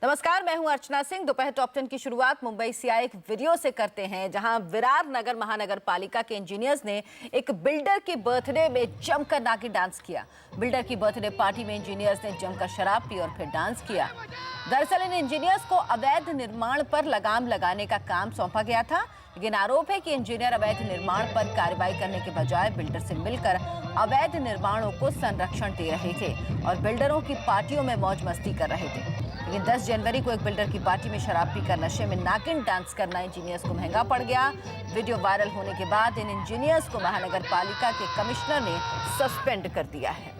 नमस्कार, मैं हूं अर्चना सिंह। दोपहर टॉप 10 की शुरुआत मुंबई से आए एक वीडियो से करते हैं, जहां विरार नगर महानगर पालिका के इंजीनियर्स ने एक बिल्डर के बर्थडे में जमकर नागी डांस किया। बिल्डर की बर्थडे पार्टी में इंजीनियर्स ने जमकर शराब पी और फिर डांस किया। दरअसल इन इंजीनियर्स को अवैध निर्माण पर लगाम लगाने का काम सौंपा गया था, लेकिन आरोप है कि इंजीनियर अवैध निर्माण पर कार्रवाई करने के बजाय बिल्डर से मिलकर अवैध निर्माणों को संरक्षण दे रहे थे और बिल्डरों की पार्टियों में मौज मस्ती कर रहे थे। लेकिन 10 जनवरी को एक बिल्डर की पार्टी में शराब पीकर नशे में नागिन डांस करना इंजीनियर्स को महंगा पड़ गया। वीडियो वायरल होने के बाद इन इंजीनियर्स को महानगर पालिका के कमिश्नर ने सस्पेंड कर दिया है।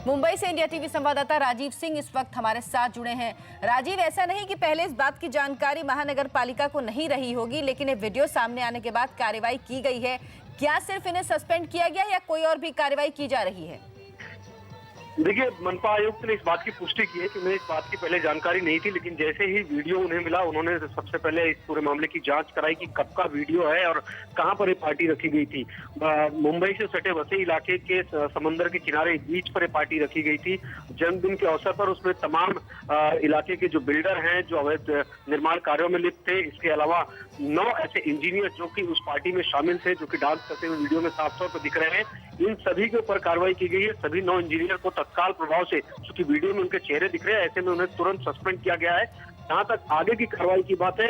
मुंबई से इंडिया टीवी संवाददाता राजीव सिंह इस वक्त हमारे साथ जुड़े हैं। राजीव, ऐसा नहीं कि पहले इस बात की जानकारी महानगर पालिका को नहीं रही होगी, लेकिन ये वीडियो सामने आने के बाद कार्रवाई की गई है। क्या सिर्फ इन्हें सस्पेंड किया गया या कोई और भी कार्रवाई की जा रही है? देखिए, मनपा आयुक्त ने इस बात की पुष्टि की है कि उन्हें इस बात की पहले जानकारी नहीं थी, लेकिन जैसे ही वीडियो उन्हें मिला, उन्होंने सबसे पहले इस पूरे मामले की जांच कराई कि कब का वीडियो है और कहां पर ये पार्टी रखी गई थी। मुंबई से सटे वसई इलाके के समंदर के किनारे बीच पर ये पार्टी रखी गई थी। जन्मदिन के अवसर पर उसमें तमाम इलाके के जो बिल्डर हैं, जो अवैध निर्माण कार्यों में लिप्त थे, इसके अलावा 9 ऐसे इंजीनियर जो कि उस पार्टी में शामिल थे, जो कि डांस करते हुए वीडियो में साफ तौर पर दिख रहे हैं, इन सभी के ऊपर कार्रवाई की गई है। सभी 9 इंजीनियर को तत्काल प्रभाव से, क्योंकि वीडियो में उनके चेहरे दिख रहे हैं, ऐसे में उन्हें तुरंत सस्पेंड किया गया है। जहां तक आगे की कार्रवाई की बात है,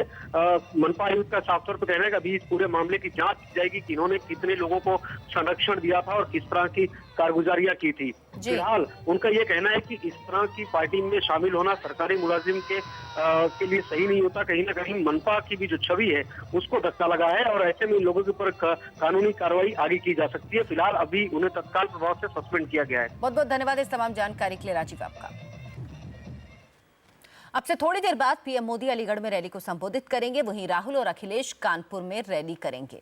मनपा आयुक्त का साफ तौर पर कहना है कि अभी इस पूरे मामले की जांच की जाएगी कि इन्होंने कितने लोगों को संरक्षण दिया था और किस तरह की कारगुजारियां की थी। फिलहाल उनका ये कहना है कि इस तरह की पार्टी में शामिल होना सरकारी मुलाजिम के लिए सही नहीं होता। कहीं ना कहीं मनपा की भी जो छवि है उसको धक्का लगा है और ऐसे में लोगों के ऊपर कानूनी कार्रवाई आगे की जा सकती है। फिलहाल अभी उन्हें तत्काल प्रभाव से सस्पेंड किया गया है। बहुत बहुत धन्यवाद इस तमाम जानकारी के लिए राजीव आपका। अब से थोड़ी देर बाद पीएम मोदी अलीगढ़ में रैली को संबोधित करेंगे, वहीं राहुल और अखिलेश कानपुर में रैली करेंगे।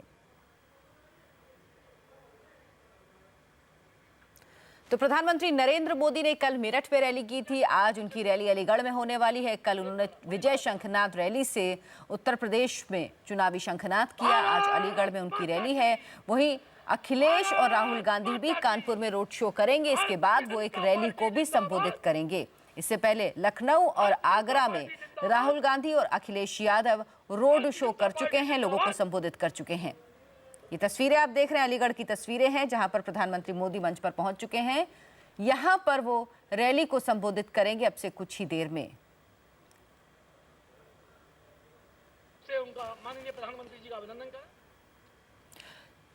तो प्रधानमंत्री नरेंद्र मोदी ने कल मेरठ में रैली की थी, आज उनकी रैली अलीगढ़ में होने वाली है। कल उन्होंने विजय शंखनाद रैली से उत्तर प्रदेश में चुनावी शंखनाद किया, आज अलीगढ़ में उनकी रैली है। वहीं अखिलेश और राहुल गांधी भी कानपुर में रोड शो करेंगे, इसके बाद वो एक रैली को भी संबोधित करेंगे। इससे पहले लखनऊ और आगरा में राहुल गांधी और अखिलेश यादव रोड शो कर चुके हैं, लोगों को संबोधित कर चुके हैं। ये तस्वीरें आप देख रहे हैं अलीगढ़ की तस्वीरें हैं, जहां पर प्रधानमंत्री मोदी मंच पर पहुंच चुके हैं। यहां पर वो रैली को संबोधित करेंगे अब से कुछ ही देर में। माननीय प्रधानमंत्री जी का अभिनंदन करें।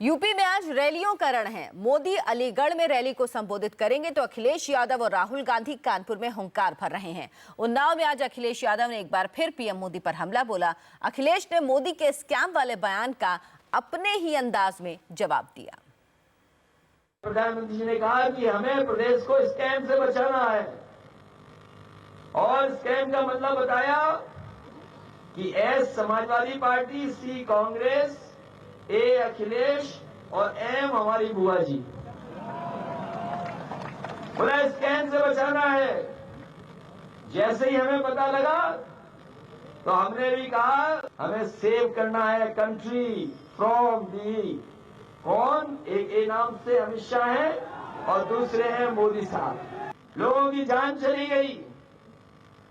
यूपी में आज रैलियों का रण है। मोदी अलीगढ़ में रैली को संबोधित करेंगे तो अखिलेश यादव और राहुल गांधी कानपुर में हुंकार भर रहे हैं। उन्नाव में आज अखिलेश यादव ने एक बार फिर पीएम मोदी पर हमला बोला। अखिलेश ने मोदी के स्कैम वाले बयान का अपने ही अंदाज में जवाब दिया। प्रधानमंत्री जी ने कहा कि हमें प्रदेश को स्कैम से बचाना है और स्कैम का मतलब बताया कि एस समाजवादी पार्टी, सी कांग्रेस, ए अखिलेश और एम हमारी बुआ जी। बोला स्कैम से बचाना है। जैसे ही हमें पता लगा तो हमने भी कहा हमें सेव करना है कंट्री फ्रॉम दी। कौन? एक ए नाम से अमित शाह है और दूसरे हैं मोदी साहब। लोगों की जान चली गई,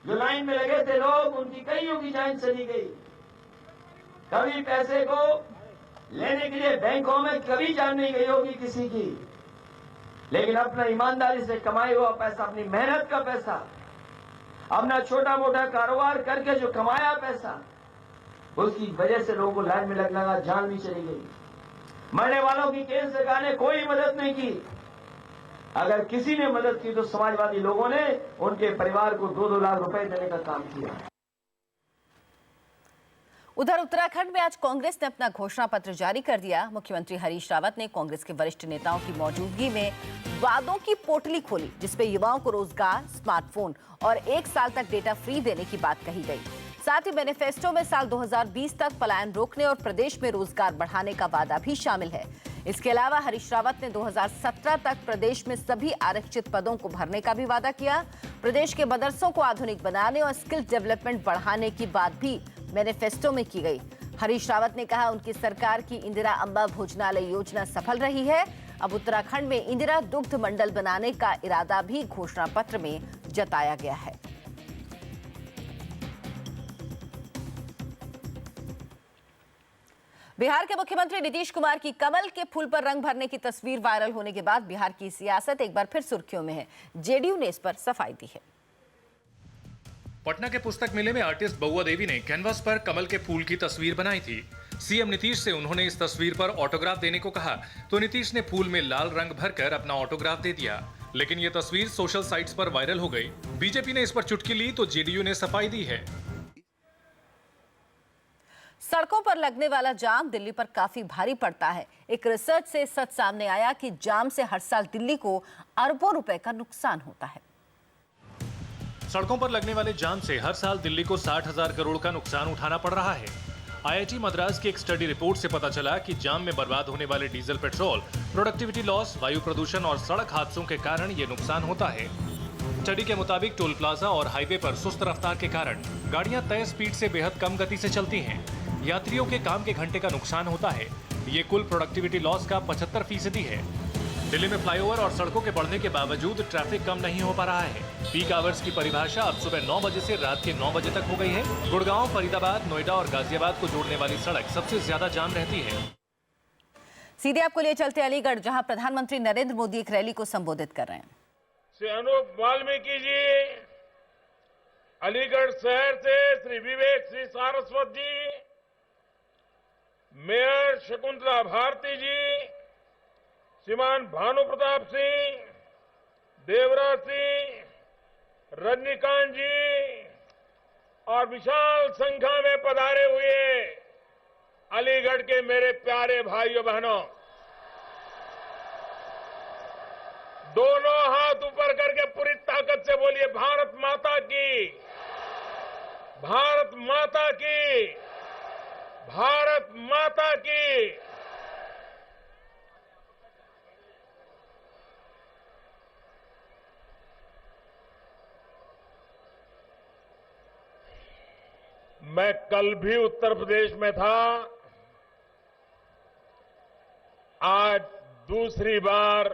जो लाइन में लगे थे लोग, उनकी कईयों की जान चली गई। कभी पैसे को लेने के लिए बैंकों में कभी जान नहीं गई होगी किसी की, लेकिन अपना ईमानदारी से कमाए हुआ पैसा, अपनी मेहनत का पैसा, अपना छोटा मोटा कारोबार करके जो कमाया पैसा, उसकी वजह से लोगों को लाइन में लगा जान भी चली गई। मरने वालों की केंद्र सरकार ने कोई मदद नहीं की। अगर किसी ने मदद की तो समाजवादी लोगों ने उनके परिवार को 2-2 लाख रुपए देने का काम किया। उधर उत्तराखंड में आज कांग्रेस ने अपना घोषणा पत्र जारी कर दिया। मुख्यमंत्री हरीश रावत ने कांग्रेस के वरिष्ठ नेताओं की मौजूदगी में वादों की पोटली खोली, जिसपे युवाओं को रोजगार, स्मार्टफोन और 1 साल तक डेटा फ्री देने की बात कही गई। साथ ही मैनिफेस्टो में साल 2020 तक पलायन रोकने और प्रदेश में रोजगार बढ़ाने का वादा भी शामिल है। इसके अलावा हरीश रावत ने 2017 तक प्रदेश में सभी आरक्षित पदों को भरने का भी वादा किया। प्रदेश के मदरसों को आधुनिक बनाने और स्किल डेवलपमेंट बढ़ाने की बात भी मैनिफेस्टो में की गई। हरीश रावत ने कहा उनकी सरकार की इंदिरा अम्बा भोजनालय योजना सफल रही है। अब उत्तराखंड में इंदिरा दुग्ध मंडल बनाने का इरादा भी घोषणा पत्र में जताया गया है। बिहार के मुख्यमंत्री नीतीश कुमार की कमल के फूल पर रंग भरने की तस्वीर वायरल होने के बाद बिहार की सियासत एक बार फिर सुर्खियों में है। जेडीयू ने इस पर सफाई दी है। पटना के पुस्तक मेले में आर्टिस्ट बउआ देवी ने कैनवास पर कमल के फूल की तस्वीर बनाई थी। सीएम नीतीश से उन्होंने इस तस्वीर पर ऑटोग्राफ देने को कहा तो नीतीश ने फूल में लाल रंग भरकर अपना ऑटोग्राफ दे दिया, लेकिन ये तस्वीर सोशल साइट्स पर वायरल हो गई। बीजेपी ने इस पर चुटकी ली तो जेडीयू ने सफाई दी है। सड़कों पर लगने वाला जाम दिल्ली पर काफी भारी पड़ता है। एक रिसर्च से सच सामने आया कि जाम से हर साल दिल्ली को अरबों रुपए का नुकसान होता है। सड़कों पर लगने वाले जाम से हर साल दिल्ली को 60,000 करोड़ का नुकसान उठाना पड़ रहा है। आईआईटी मद्रास की एक स्टडी रिपोर्ट से पता चला कि जाम में बर्बाद होने वाले डीजल, पेट्रोल, प्रोडक्टिविटी लॉस, वायु प्रदूषण और सड़क हादसों के कारण ये नुकसान होता है। स्टडी के मुताबिक टोल प्लाजा और हाईवे पर सुस्त रफ्तार के कारण गाड़ियां तय स्पीड से बेहद कम गति से चलती हैं। यात्रियों के काम के घंटे का नुकसान होता है। ये कुल प्रोडक्टिविटी लॉस का 75% है। दिल्ली में फ्लाईओवर और सड़कों के बढ़ने के बावजूद ट्रैफिक कम नहीं हो पा रहा है। पीक आवर्स की परिभाषा अब सुबह 9 बजे से रात के 9 बजे तक हो गई है। गुड़गांव, फरीदाबाद, नोएडा और गाजियाबाद को जोड़ने वाली सड़क सबसे ज्यादा जाम रहती है। सीधे आपको लिए चलते अलीगढ़, जहां प्रधानमंत्री नरेंद्र मोदी एक रैली को संबोधित कर रहे हैं। श्री अनूप वाल्मीकि जी, अलीगढ़ शहर से श्री विवेक श्री सारस्वत जी, मेयर शकुंतला भारती जी, श्रीमान भानु प्रताप सिंह, देवराज सिंह, रजनीकांत जी और विशाल संख्या में पधारे हुए अलीगढ़ के मेरे प्यारे भाइयों बहनों, दोनों हाथ ऊपर करके पूरी ताकत से बोलिए भारत माता की, भारत माता की, भारत माता की। मैं कल भी उत्तर प्रदेश में था, आज दूसरी बार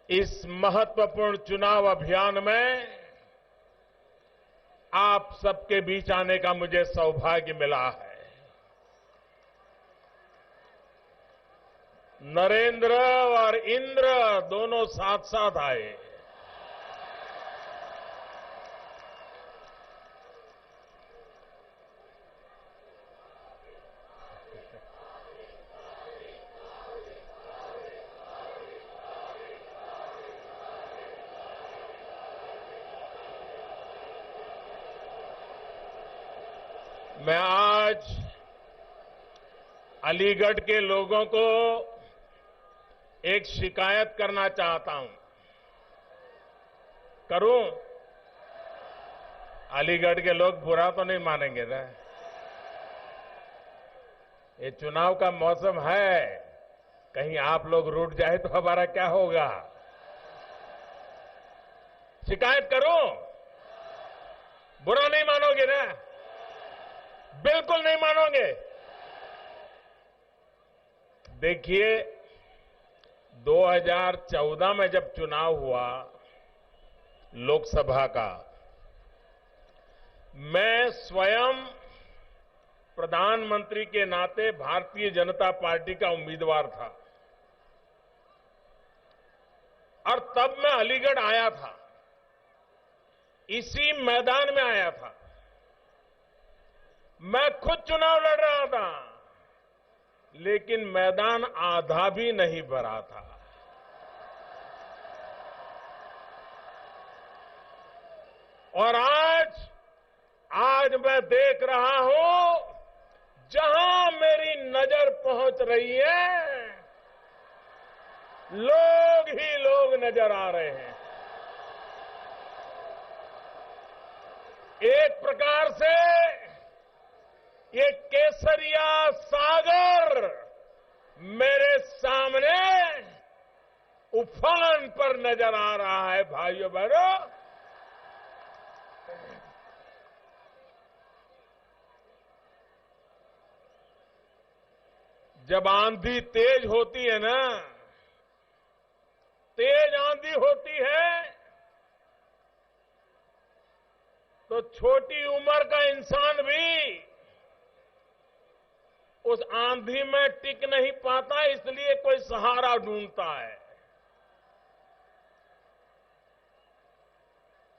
इस महत्वपूर्ण चुनाव अभियान में आप सबके बीच आने का मुझे सौभाग्य मिला है। नरेंद्र और इंद्र दोनों साथ साथ आए। मैं आज अलीगढ़ के लोगों को एक शिकायत करना चाहता हूं। करूं? अलीगढ़ के लोग बुरा तो नहीं मानेंगे ना? ये चुनाव का मौसम है, कहीं आप लोग रूठ जाए तो हमारा क्या होगा? शिकायत करूं? बुरा नहीं मानोगे ना? बिल्कुल नहीं मानोगे। देखिए, 2014 में जब चुनाव हुआ लोकसभा का, मैं स्वयं प्रधानमंत्री के नाते भारतीय जनता पार्टी का उम्मीदवार था और तब मैं अलीगढ़ आया था, इसी मैदान में आया था। मैं खुद चुनाव लड़ रहा था, लेकिन मैदान आधा भी नहीं भरा था। और आज मैं देख रहा हूं, जहां मेरी नजर पहुंच रही है, लोग ही लोग नजर आ रहे हैं। एक प्रकार से ये केसरिया सागर मेरे सामने उफान पर नजर आ रहा है। भाइयों बहनों, जब आंधी तेज होती है ना, तेज आंधी होती है तो छोटी उम्र का इंसान भी उस आंधी में टिक नहीं पाता, इसलिए कोई सहारा ढूंढता है।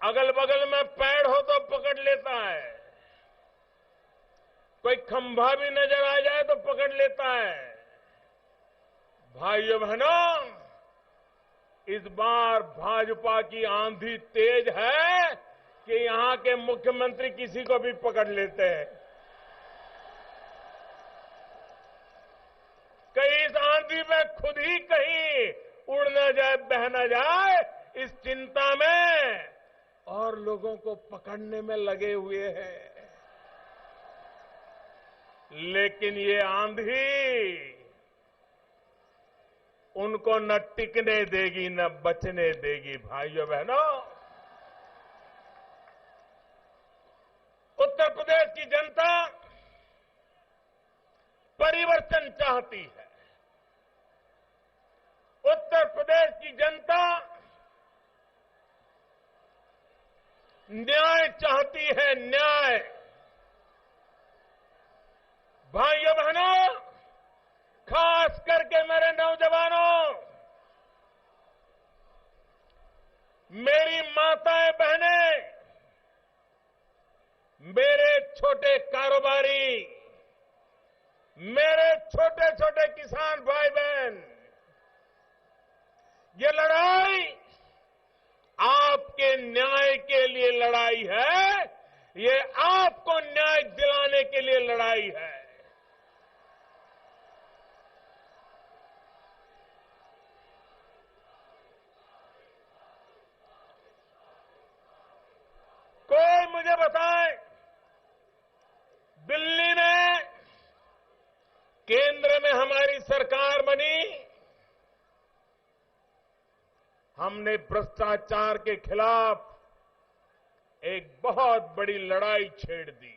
अगल बगल में पेड़ हो तो पकड़ लेता है, कोई खंभा भी नजर आ जाए तो पकड़ लेता है। भाइयों बहनों, इस बार भाजपा की आंधी तेज है कि यहां के मुख्यमंत्री किसी को भी पकड़ लेते हैं। कहीं इस आंधी में खुद ही कहीं उड़ न जाए, बह न जाए, इस चिंता में और लोगों को पकड़ने में लगे हुए हैं। लेकिन ये आंधी उनको न टिकने देगी न बचने देगी। भाइयों बहनों, उत्तर प्रदेश की जनता परिवर्तन चाहती है। उत्तर प्रदेश की जनता न्याय चाहती है, न्याय। भाइयों बहनों, खास करके मेरे नौजवानों, मेरी माताएं बहनें, मेरे छोटे कारोबारी, मेरे छोटे छोटे किसान भाई बहन, ये लड़ाई आपके न्याय के लिए लड़ाई है, ये आपको न्याय दिलाने के लिए लड़ाई है। कोई मुझे बताए, दिल्ली में केंद्र में हमारी सरकार बनी, हमने भ्रष्टाचार के खिलाफ एक बहुत बड़ी लड़ाई छेड़ दी।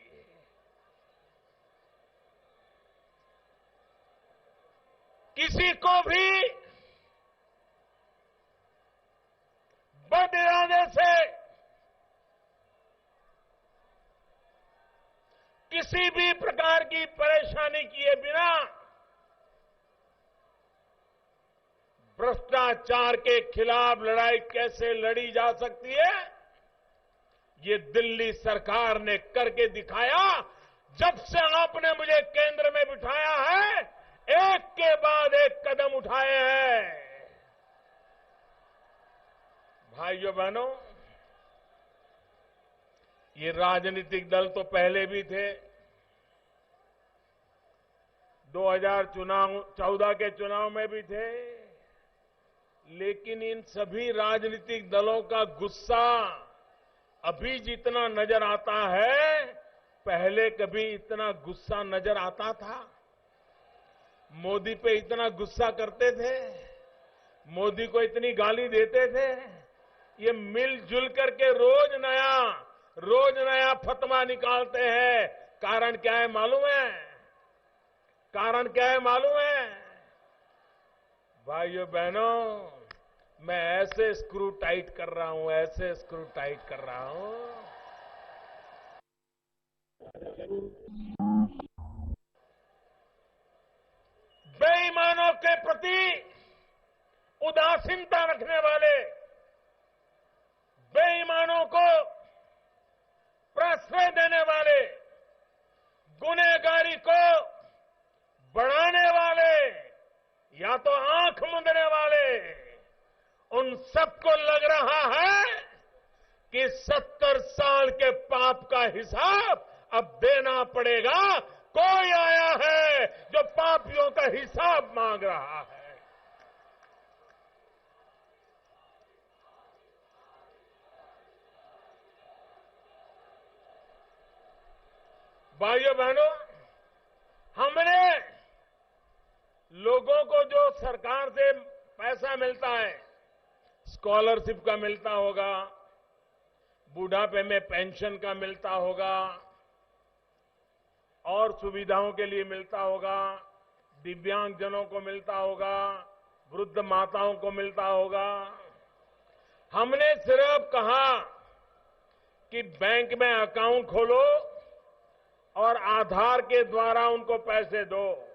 किसी को भी बद इरादे से किसी भी प्रकार की परेशानी किए बिना भ्रष्टाचार के खिलाफ लड़ाई कैसे लड़ी जा सकती है, ये दिल्ली सरकार ने करके दिखाया। जब से आपने मुझे केंद्र में बिठाया है, एक के बाद एक कदम उठाए हैं। भाइयों बहनों, ये राजनीतिक दल तो पहले भी थे। 2014 के चुनाव में भी थे, लेकिन इन सभी राजनीतिक दलों का गुस्सा अभी जितना नजर आता है, पहले कभी इतना गुस्सा नजर आता था? मोदी पे इतना गुस्सा करते थे, मोदी को इतनी गाली देते थे। ये मिलजुल करके रोज नया फतवा निकालते हैं। कारण क्या है मालूम है? कारण क्या है मालूम है? भाइयों बहनों, मैं ऐसे स्क्रू टाइट कर रहा हूं, ऐसे स्क्रू टाइट कर रहा हूं। बेईमानों के प्रति उदासीनता रखने वाले, बेईमानों को प्रश्रय देने वाले, गुनहगारी को बढ़ाने वाले या तो आंख मूंदने वाले, उन सबको लग रहा है कि 70 साल के पाप का हिसाब अब देना पड़ेगा। कोई आया है जो पापियों का हिसाब मांग रहा है। भाइयों बहनों, हमने लोगों को जो सरकार से पैसा मिलता है, स्कॉलरशिप का मिलता होगा, बुढ़ापे में पेंशन का मिलता होगा, और सुविधाओं के लिए मिलता होगा, दिव्यांगजनों को मिलता होगा, वृद्ध माताओं को मिलता होगा। हमने सिर्फ कहा कि बैंक में अकाउंट खोलो और आधार के द्वारा उनको पैसे दो।